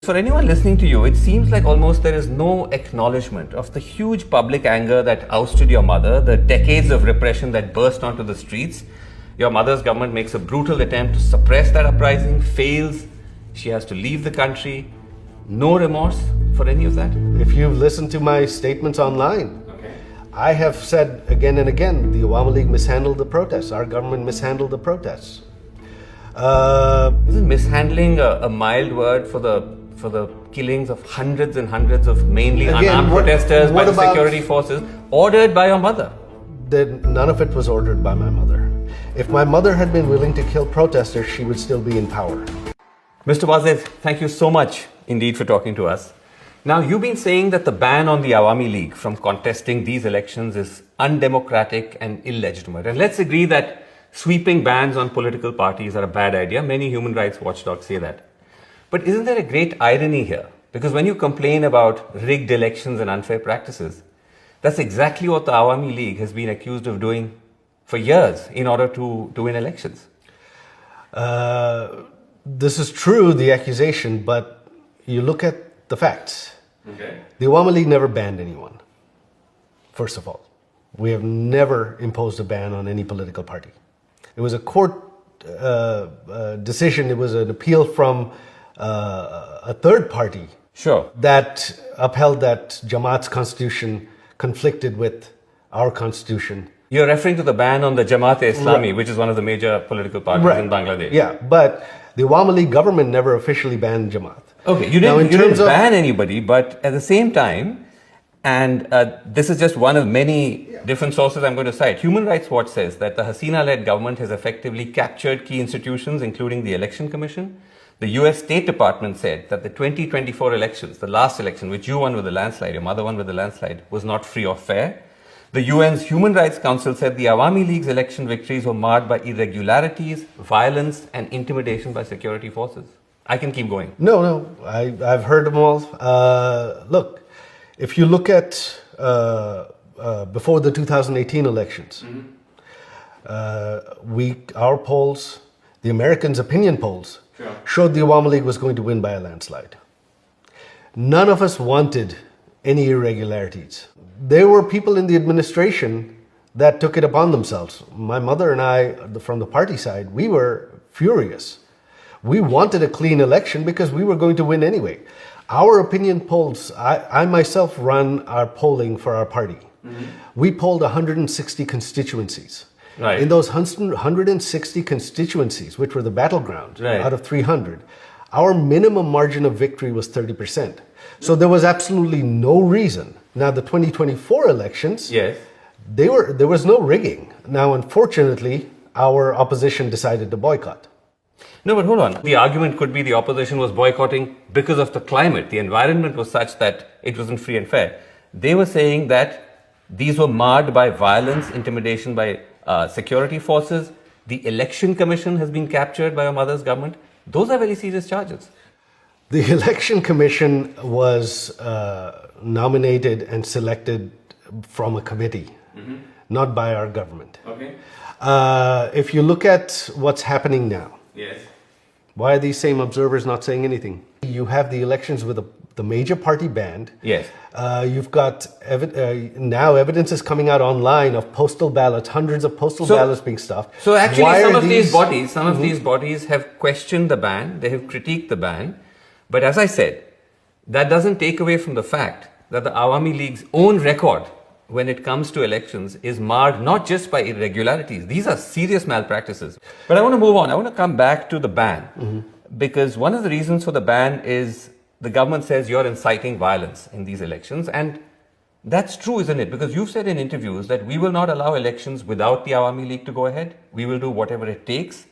For anyone listening to you, it seems like almost there is no acknowledgement of the huge public anger that ousted your mother, the decades of repression that burst onto the streets. Your mother's government makes a brutal attempt to suppress that uprising, fails. She has to leave the country. No remorse for any of that? If you've listened to my statements online, I have said again and again, the Awami League mishandled the protests. Our government mishandled the protests. Isn't mishandling a mild word for the killings of hundreds and hundreds of mainly unarmed protesters by the security forces, ordered by your mother? None of it was ordered by my mother. If my mother had been willing to kill protesters, she would still be in power. Mr. Wazir, thank you so much indeed for talking to us. Now, you've been saying that the ban on the Awami League from contesting these elections is undemocratic and illegitimate. And let's agree that sweeping bans on political parties are a bad idea. Many human rights watchdogs say that. But isn't there a great irony here? Because when you complain about rigged elections and unfair practices, that's exactly what the Awami League has been accused of doing for years in order to win elections. This is true, the accusation, but you look at the facts. Okay. The Awami League never banned anyone, first of all. We have never imposed a ban on any political party. It was a court decision, it was an appeal from a third party. Sure. That upheld that Jamaat's constitution conflicted with our constitution. You're referring to the ban on the Jamaat-e-Islami, Right. which is one of the major political parties in Bangladesh. Yeah, but the Awami League government never officially banned Jamaat. Okay, you didn't ban anybody, but at the same time, and this is just one of many different sources I'm going to cite, Human Rights Watch says that the Hasina-led government has effectively captured key institutions, including the Election Commission. The US State Department said that the 2024 elections, the last election, which you won with a landslide, your mother won with a landslide, was not free or fair. The UN's Human Rights Council said the Awami League's election victories were marred by irregularities, violence, and intimidation by security forces. I can keep going. No, I've heard them all. Look, if you look at before the 2018 elections, our polls, the Americans' opinion polls, showed the Awami League was going to win by a landslide. None of us wanted any irregularities. There were people in the administration that took it upon themselves. My mother and I, from the party side, we were furious. We wanted a clean election because we were going to win anyway. Our opinion polls, I myself run our polling for our party. We polled 160 constituencies. Right. In those 160 constituencies, which were the battleground out of 300, our minimum margin of victory was 30%. So there was absolutely no reason. Now the 2024 elections, there was no rigging. Now, unfortunately, our opposition decided to boycott. No, but hold on. The argument could be the opposition was boycotting because of the climate. The environment was such that it wasn't free and fair. They were saying that these were marred by violence, intimidation by security forces. The Election Commission has been captured by your mother's government. Those are very serious charges. The Election Commission was nominated and selected from a committee, not by our government. Okay. If you look at what's happening now, why are these same observers not saying anything? You have the elections with the major party banned. You've got now evidence is coming out online of postal ballots, hundreds of postal ballots being stuffed. So actually, some of these bodies have questioned the ban. They have critiqued the ban. But as I said, that doesn't take away from the fact that the Awami League's own record when it comes to elections is marred not just by irregularities. These are serious malpractices. But I want to move on. I want to come back to the ban. Because one of the reasons for the ban is the government says you're inciting violence in these elections. And that's true, isn't it? Because you've said in interviews that we will not allow elections without the Awami League to go ahead. We will do whatever it takes.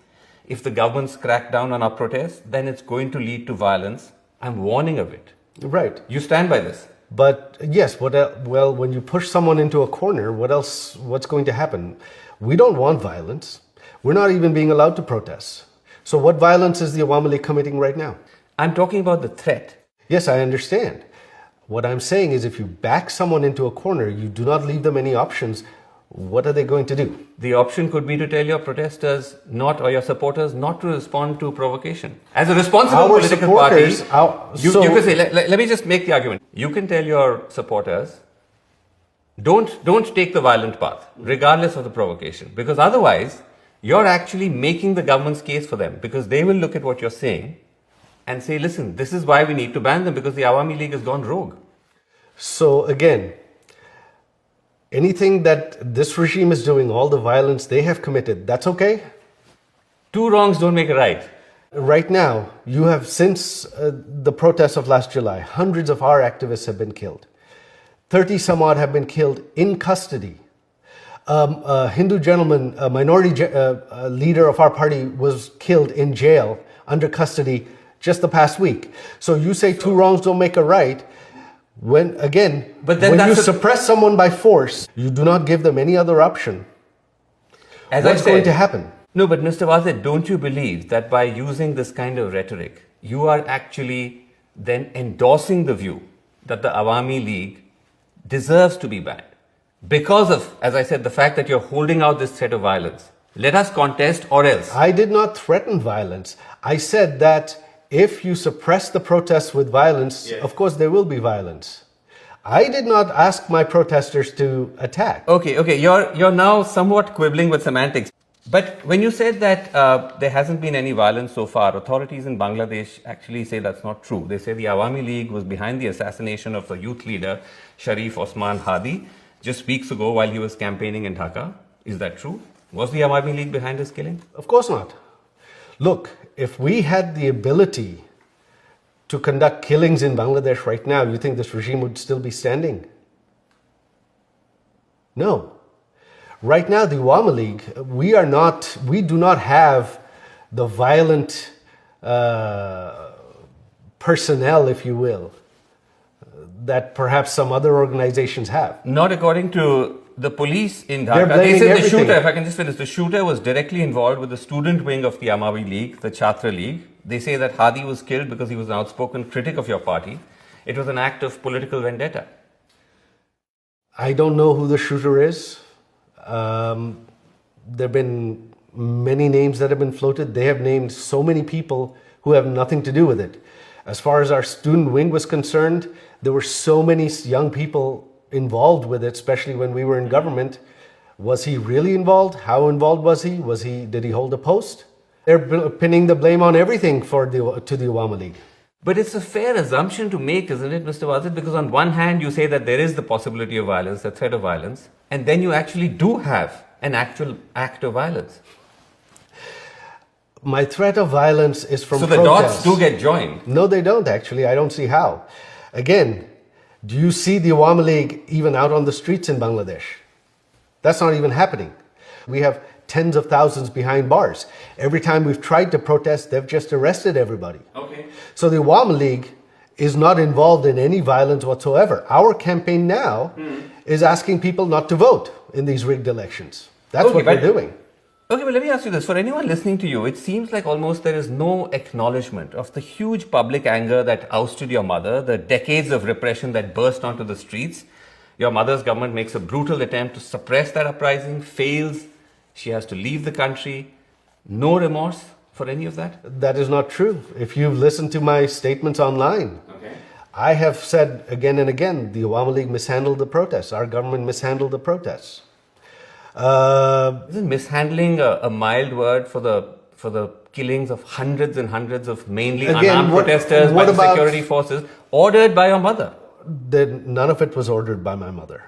If the government's crack down on our protests, then it's going to lead to violence. I'm warning of it. Right. You stand by this. But yes, well, when you push someone into a corner, what's going to happen? We don't want violence. We're not even being allowed to protest. So what violence is the Awami League committing right now? I'm talking about the threat. Yes, I understand. What I'm saying is if you back someone into a corner, you do not leave them any options. what are they going to do? The option could be to tell your protesters not, or your supporters not to respond to provocation. As a responsible Our political party, supporters- you can say, let me just make the argument. You can tell your supporters, don't take the violent path, regardless of the provocation. Because otherwise, you're actually making the government's case for them. Because they will look at what you're saying and say, listen, this is why we need to ban them, because the Awami League has gone rogue. So again, anything that this regime is doing, all the violence they have committed, that's okay? Two wrongs don't make a right. Right now, you have, since the protests of last July, hundreds of our activists have been killed. 30 some odd have been killed in custody. A Hindu gentleman, a minority leader of our party, was killed in jail under custody just the past week. So you say two wrongs don't make a right. When again, But then when you that's suppress someone by force, you do not give them any other option. As What's I said, going to happen? No, but Mr. Wazir, don't you believe that by using this kind of rhetoric, you are actually then endorsing the view that the Awami League deserves to be banned? Because of, as I said, the fact that you're holding out this threat of violence. Let us contest or else. I did not threaten violence. I said that if you suppress the protests with violence, of course there will be violence. I did not ask my protesters to attack. Okay, you're now somewhat quibbling with semantics. But when you said that there hasn't been any violence so far, authorities in Bangladesh actually say that's not true. They say the Awami League was behind the assassination of the youth leader Sharif Osman Hadi just weeks ago while he was campaigning in Dhaka. Is that true? Was the Awami League behind his killing? Of course not. Look, if we had the ability to conduct killings in Bangladesh right now, you think this regime would still be standing? No. Right now, the Awami League, we do not have the violent personnel, if you will, that perhaps some other organizations have. Not according to the police in They're Dhaka. They blaming said the everything. shooter, if I can just finish, the shooter was directly involved with the student wing of the Awami League, the Chhatra League. They say that Hadi was killed because he was an outspoken critic of your party. It was an act of political vendetta. I don't know who the shooter is. There have been many names that have been floated. They have named so many people who have nothing to do with it. As far as our student wing was concerned, there were so many young people involved with it, especially when we were in government. Was he really involved? How involved was he? Did he hold a post? They're pinning the blame on everything to the Awami League. But it's a fair assumption to make, isn't it, Mr. Wazir? Because on one hand, you say that there is the possibility of violence, the threat of violence, and then you actually do have an actual act of violence. My threat of violence is from So the protests. dots do get joined. No, they don't actually. I don't see how. Again, do you see the Awami League even out on the streets in Bangladesh? That's not even happening. We have tens of thousands behind bars. Every time we've tried to protest, they've just arrested everybody. Okay. So the Awami League is not involved in any violence whatsoever. Our campaign now is asking people not to vote in these rigged elections. That's Okay, what we're but- doing. Okay, but let me ask you this. For anyone listening to you, it seems like almost there is no acknowledgement of the huge public anger that ousted your mother, the decades of repression that burst onto the streets. Your mother's government makes a brutal attempt to suppress that uprising, fails. She has to leave the country. No remorse for any of that? That is not true. If you've listened to my statements online, I have said again and again, the Awami League mishandled the protests. Our government mishandled the protests. Isn't mishandling a mild word for the killings of hundreds and hundreds of mainly Again, unarmed what- protesters by what the about- security forces, ordered by your mother? Then none of it was ordered by my mother.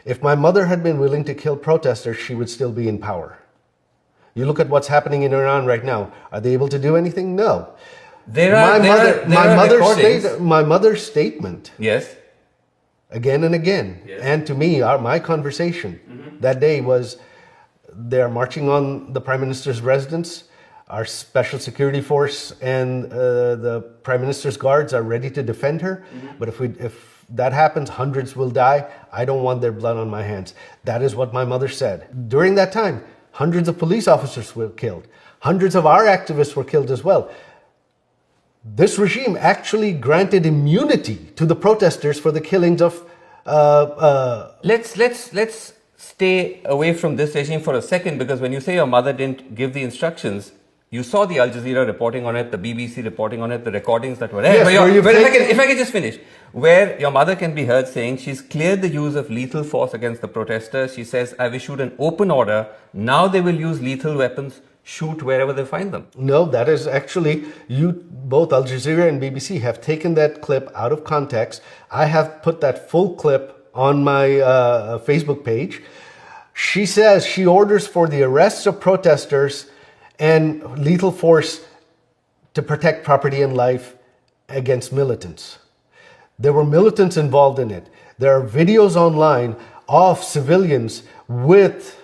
If my mother had been willing to kill protesters, she would still be in power. You look at what's happening in Iran right now. Are they able to do anything? No. My mother's statement Yes. again and again, and to me, my conversation that day was, they're marching on the Prime Minister's residence. Our special security force and the Prime Minister's guards are ready to defend her. But if that happens, hundreds will die. I don't want their blood on my hands. That is what my mother said. During that time, hundreds of police officers were killed. Hundreds of our activists were killed as well. This regime actually granted immunity to the protesters for the killings of. Let's stay away from this regime for a second, because when you say your mother didn't give the instructions, you saw the Al Jazeera reporting on it, the BBC reporting on it, the recordings that were there. Yes, If I can just finish, where your mother can be heard saying she's cleared the use of lethal force against the protesters. She says, I've issued an open order. Now they will use lethal weapons, shoot wherever they find them. No, that is actually, both Al Jazeera and BBC have taken that clip out of context. I have put that full clip on my Facebook page. She says she orders for the arrests of protesters and lethal force to protect property and life against militants. There were militants involved in it. There are videos online of civilians with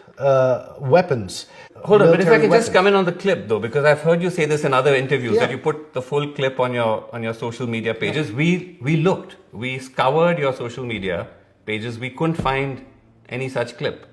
weapons. Hold on, but if I can military just come in on the clip though, because I've heard you say this in other interviews, Yeah. that you put the full clip on your social media pages. We looked, we scoured your social media pages, we couldn't find any such clip.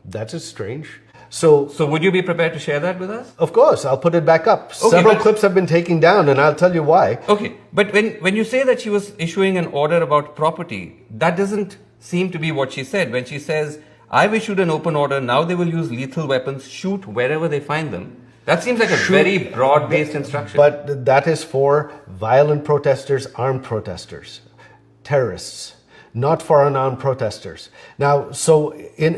That is strange. So, So would you be prepared to share that with us? of course, I'll put it back up. Okay, Several but- clips have been taken down, and I'll tell you why. Okay, but when you say that she was issuing an order about property, that doesn't seem to be what she said. When she says, I've issued an open order, now they will use lethal weapons, shoot wherever they find them. That seems like a very broad-based instruction. But that is for violent protesters, armed protesters, terrorists, not for unarmed protesters. Now, so in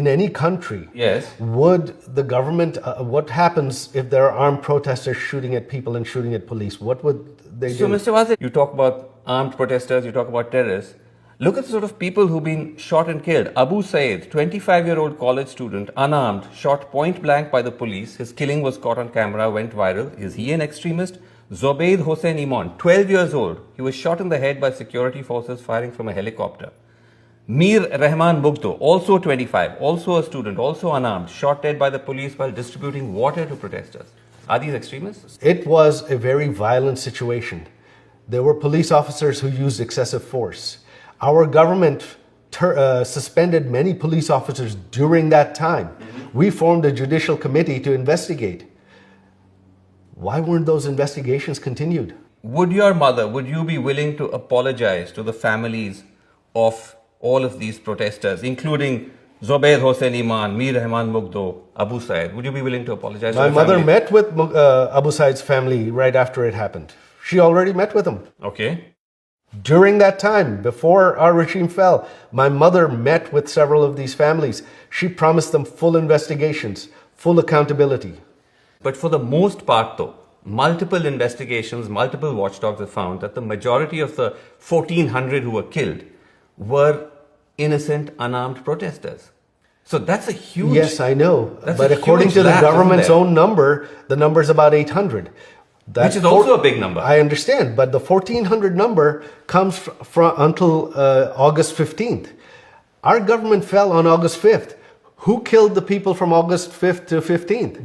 any country, Yes. would the government? What happens if there are armed protesters shooting at people and shooting at police? What would they So, do? Mr. Wazir, you talk about armed protesters, you talk about terrorists. Look at the sort of people who've been shot and killed. Abu Saeed, 25-year-old college student, unarmed, shot point blank by the police. His killing was caught on camera, went viral. Is he an extremist? Zobaid Hossein Iman, 12 years old. He was shot in the head by security forces firing from a helicopter. Mir Rahman Mugdo, also 25, also a student, also unarmed, shot dead by the police while distributing water to protesters. Are these extremists? It was a very violent situation. There were police officers who used excessive force. Our government suspended many police officers during that time. We formed a judicial committee to investigate. Why weren't those investigations continued? Would you be willing to apologize to the families of all of these protesters, including Zobaid Hossein Iman, Mir Rahman Mugdo, Abu Saeed? Would you be willing to apologize My to the mother families? met with Abu Said's family right after it happened. She already met with them. Okay. During that time, before our regime fell, my mother met with several of these families. She promised them full investigations, full accountability. But for the most part, though, multiple investigations, multiple watchdogs have found that the majority of the 1,400 who were killed were innocent, unarmed protesters. So that's a huge... Yes, I know. That's But a according huge to the lapse, isn't government's there? own number, the number is about 800. Which is also a big number. I understand, but the 1,400 number comes from until August 15th. Our government fell on August 5th. Who killed the people from August 5th to 15th?